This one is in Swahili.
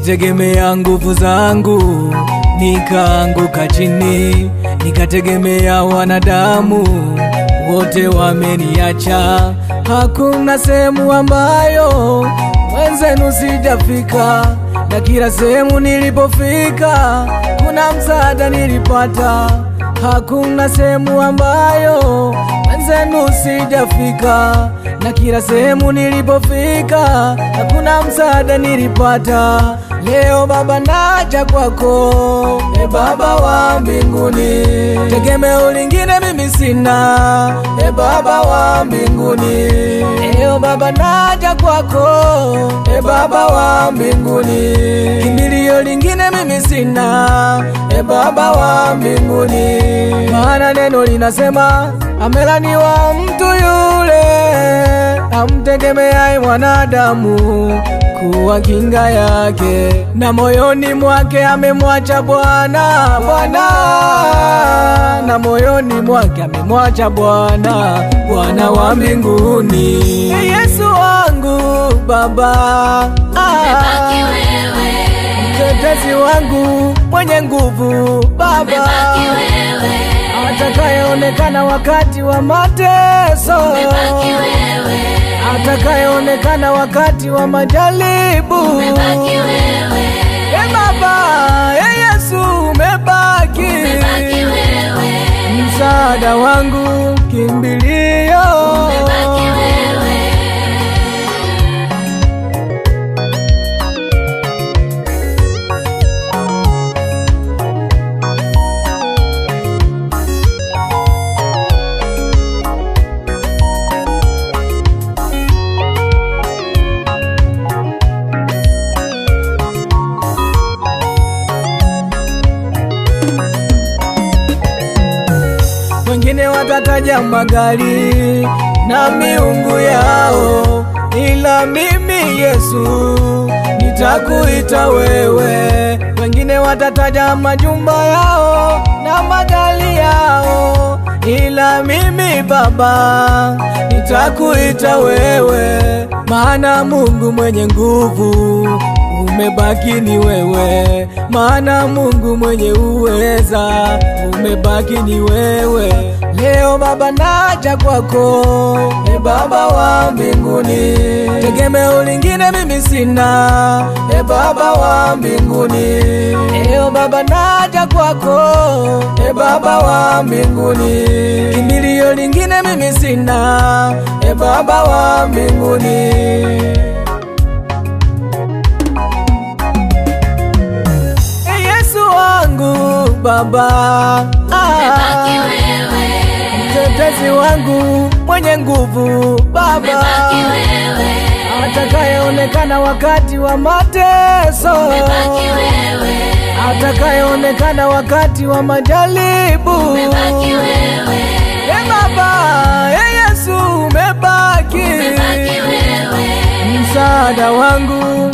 nilitegemea nguvu zangu, nikaanguka chini, nikategemea wanadamu, wote wameniacha. Hakuna sehemu ambayo mwenzenu sijafika, na kila sehemu nilipofika kuna msaada nilipata. Hakuna sehemu ambayo mwenzenu sijafika, na kila sehemu nilipofika hakuna msaada nilipata. Leo Baba naja kwako, e Baba wa mbinguni, tegemeo lingine mimi sina, e Baba wa mbinguni. Leo Baba naja kwako, e Baba wa mbinguni, kimbilio lingine mimi sina, e Baba wa mbinguni. Maana neno linasema, amelaniwa mtu yule amtegemeaye mwanadamu kuwa kinga yake, na moyoni mwake amemwacha Bwana. Na moyoni mwake amemwacha Bwana, Bwana wa mbinguni. Yesu wangu Baba, umebaki wewe, mtetezi wangu mwenye nguvu Baba, umebaki wewe, atakayeonekana wakati wa mateso, umebaki wewe, atakayeonekana wakati wa majaribu. umebaki wewe, E Baba, e Yesu umebaki, umebaki wewe, msaada wangu, kimbilio. umebaki wewe. Wengine watataja magari na miungu yao, ila mimi Yesu nitakuita wewe. Wengine watataja majumba yao na magari yao, ila mimi Baba nitakuita wewe. Maana Mungu mwenye nguvu umebaki ni wewe, maana Mungu mwenye uweza umebaki ni wewe. Leo Baba naja kwako, e Baba wa mbinguni, tegemeo lingine mimi sina, e Baba wa mbinguni. Leo Baba naja kwako, e Baba wa mbinguni, kimbilio lingine mimi sina, e Baba wa mbinguni. Baba, umebaki wewe, mtetezi wangu mwenye nguvu Baba, umebaki wewe, atakayeonekana wakati wa mateso, umebaki wewe, atakayeonekana wakati wa majaribu. umebaki wewe, E Baba, e Yesu umebaki, umebaki wewe, msaada wangu,